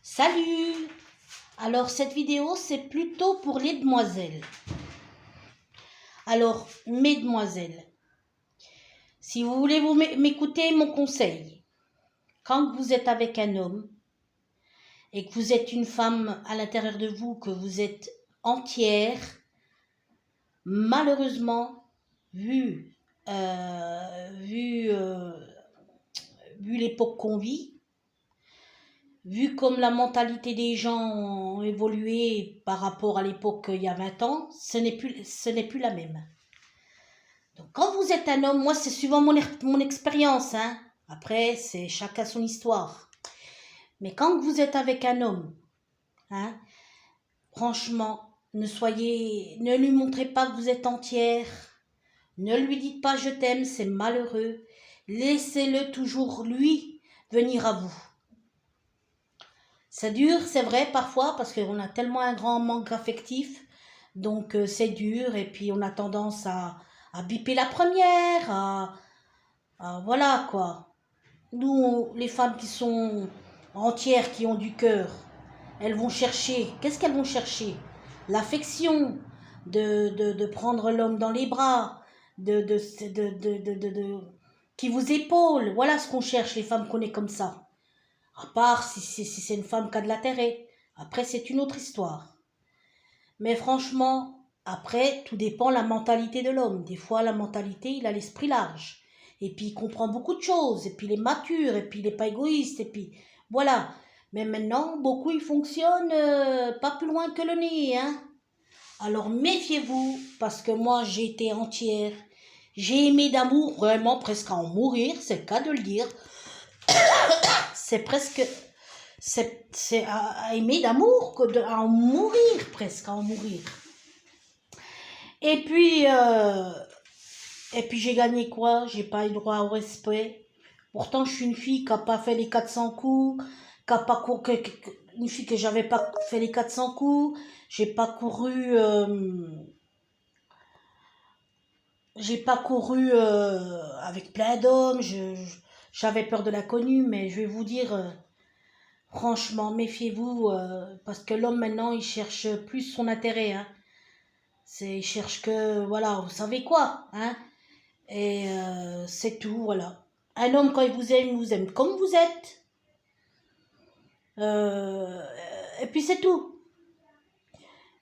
Salut! Alors cette vidéo c'est plutôt pour les demoiselles. Alors mesdemoiselles, si vous voulez m'écouter mon conseil, quand vous êtes avec un homme et que vous êtes une femme à l'intérieur de vous, que vous êtes entière, malheureusement, vu l'époque qu'on vit, vu comme la mentalité des gens ont évolué par rapport à l'époque il y a 20 ans, ce n'est plus la même. Donc quand vous êtes un homme, moi c'est suivant mon expérience, hein. Après c'est chacun son histoire. Mais quand vous êtes avec un homme, hein, franchement, ne lui montrez pas que vous êtes entière, ne lui dites pas je t'aime, c'est malheureux. Laissez-le toujours lui venir à vous. C'est dur, c'est vrai, parfois, parce qu'on a tellement un grand manque affectif, donc c'est dur, et puis on a tendance à biper la première, voilà, quoi. Nous, les femmes qui sont entières, qui ont du cœur, elles vont chercher, qu'est-ce qu'elles vont chercher? L'affection, de prendre l'homme dans les bras, qui vous épaule, voilà ce qu'on cherche, les femmes qu'on est comme ça. À part si c'est une femme qui a de l'intérêt. Après, c'est une autre histoire. Mais franchement, après, tout dépend de la mentalité de l'homme. Des fois, la mentalité, il a l'esprit large. Et puis, il comprend beaucoup de choses. Et puis, il est mature. Et puis, il n'est pas égoïste. Et puis, voilà. Mais maintenant, beaucoup, ils fonctionnent pas plus loin que le nez. Hein. Alors, méfiez-vous. Parce que moi, j'ai été entière. J'ai aimé d'amour, vraiment presque à en mourir. C'est le cas de le dire. C'est presque, c'est à aimer d'amour, à en mourir, presque, à en mourir. Et puis j'ai gagné quoi? J'ai pas eu droit au respect. Pourtant, je suis une fille qui n'a pas fait les 400 coups, une fille que j'avais pas fait les 400 coups. J'ai pas couru avec plein d'hommes. J'avais peur de l'inconnu, mais je vais vous dire, franchement, méfiez-vous, parce que l'homme maintenant, il cherche plus son intérêt. Hein. Il cherche que, voilà, vous savez quoi, hein. Et c'est tout, voilà. Un homme, quand il vous aime comme vous êtes. Et puis c'est tout.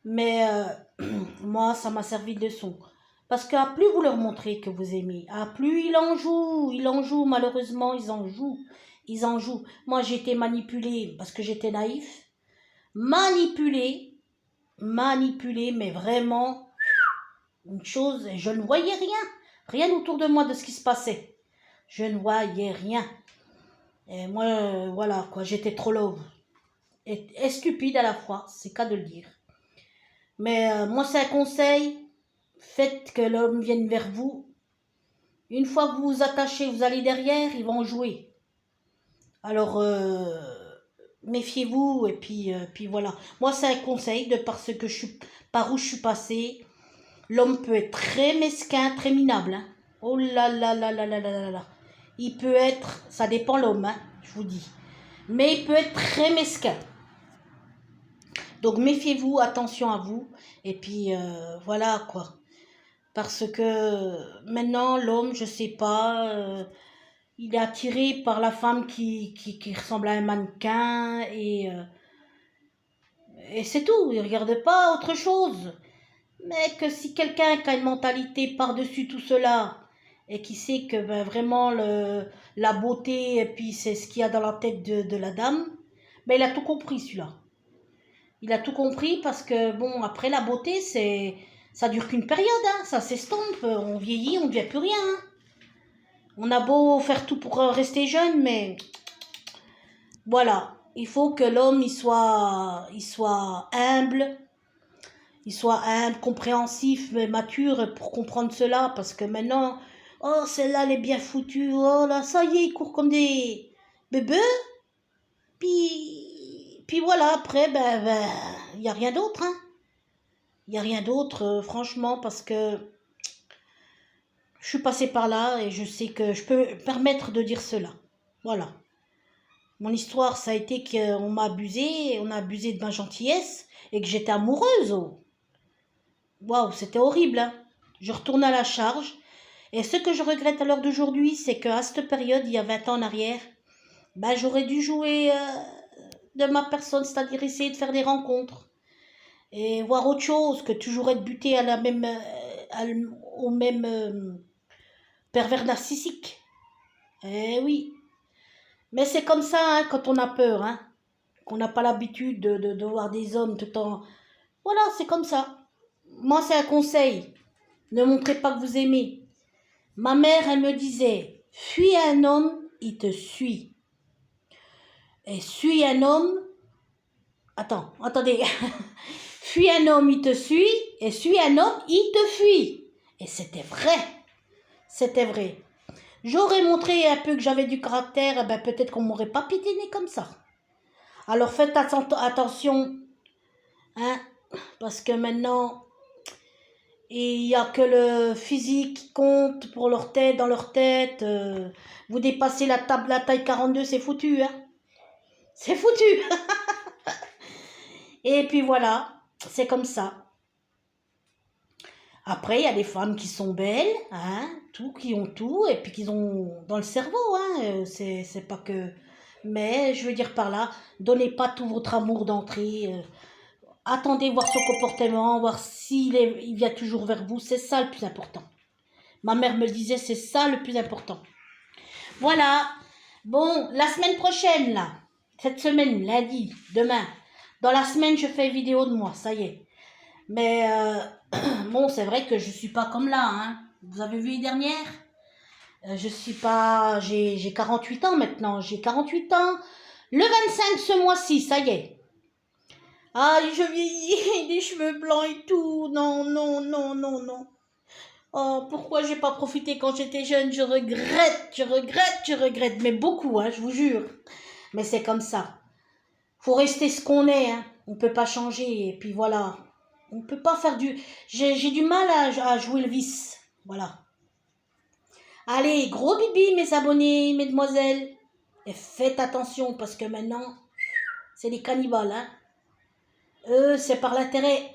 Mais moi, ça m'a servi de leçon. Parce qu'à plus vous leur montrez que vous aimez, à plus ils en jouent, malheureusement, ils en jouent. Moi, j'ai été manipulée parce que j'étais naïf, manipulée, mais vraiment, une chose, je ne voyais rien autour de moi de ce qui se passait. Je ne voyais rien. Et moi, voilà, quoi, j'étais trop love. Et stupide à la fois, c'est qu'à de le dire. Mais moi, c'est un conseil. Faites que l'homme vienne vers vous. Une fois que vous vous attachez, vous allez derrière, ils vont jouer. Alors, méfiez-vous, et puis voilà. Moi, c'est un conseil, par où je suis passée. L'homme peut être très mesquin, très minable. Hein. Oh là là là là là là là. Il peut être, ça dépend l'homme, hein, je vous dis. Mais il peut être très mesquin. Donc méfiez-vous, attention à vous. Et puis voilà quoi. Parce que maintenant, l'homme, je sais pas, il est attiré par la femme qui ressemble à un mannequin. Et c'est tout, il ne regarde pas autre chose. Mais que si quelqu'un qui a une mentalité par-dessus tout cela, et qui sait que ben, vraiment la beauté, et puis c'est ce qu'il y a dans la tête de la dame, ben, il a tout compris celui-là. Il a tout compris parce que, bon, après la beauté, ça dure qu'une période, hein, ça s'estompe, on vieillit, on ne devient plus rien. Hein. On a beau faire tout pour rester jeune, mais voilà, il faut que l'homme il soit humble, compréhensif, mais mature pour comprendre cela, parce que maintenant, oh, celle-là, elle est bien foutue, oh là, ça y est, ils courent comme des bébés, puis voilà, après, ben, il n'y a rien d'autre, hein. Il n'y a rien d'autre, franchement, parce que je suis passée par là, et je sais que je peux me permettre de dire cela, voilà. Mon histoire, ça a été qu'on m'a abusé, on a abusé de ma gentillesse et que j'étais amoureuse. Oh. Waouh, c'était horrible, hein. Je retourne à la charge. Et ce que je regrette à l'heure d'aujourd'hui, c'est qu'à cette période, il y a 20 ans en arrière, ben, j'aurais dû jouer de ma personne, c'est-à-dire essayer de faire des rencontres et voir autre chose que toujours être buté à la même, au même pervers narcissique. Eh oui, mais c'est comme ça hein, quand on a peur, hein, qu'on n'a pas l'habitude de voir des hommes tout le temps. Voilà, c'est comme ça. Moi, c'est un conseil. Ne montrez pas que vous aimez. Ma mère, elle me disait, fuis un homme, il te suit. Et suis un homme, attendez, fuis un homme, il te suit, et suis un homme, il te fuit. Et c'était vrai. J'aurais montré un peu que j'avais du caractère, eh ben peut-être qu'on m'aurait pas piétiné comme ça. Alors faites attention, hein, parce que maintenant, il n'y a que le physique qui compte pour leur tête, dans leur tête. Vous dépassez la taille 42, c'est foutu, hein. C'est foutu. Et puis voilà, c'est comme ça. Après, il y a des femmes qui sont belles, hein, qui ont tout, et puis qui ont dans le cerveau, hein, c'est pas que... Mais je veux dire par là, donnez pas tout votre amour d'entrée, attendez voir son comportement, voir il vient toujours vers vous, c'est ça le plus important. Ma mère me le disait, c'est ça le plus important. Voilà, bon, la semaine prochaine, là, cette semaine, lundi, demain, dans la semaine, je fais une vidéo de moi, ça y est. Mais bon, c'est vrai que je suis pas comme là, hein. Vous avez vu les dernières? Je suis pas... J'ai 48 ans maintenant, j'ai 48 ans. Le 25 ce mois-ci, ça y est. Ah, je vieillis, des cheveux blancs et tout. Non, non, non, non, non. Oh, pourquoi j'ai pas profité quand j'étais jeune? Je regrette. Mais beaucoup, hein, je vous jure. Mais c'est comme ça. Faut rester ce qu'on est, hein. On peut pas changer. Et puis voilà. On peut pas faire du... J'ai du mal à jouer le vice. Voilà. Allez, gros bibi, mes abonnés, mesdemoiselles. Et faites attention parce que maintenant, c'est des cannibales, hein. Eux, c'est par l'intérêt.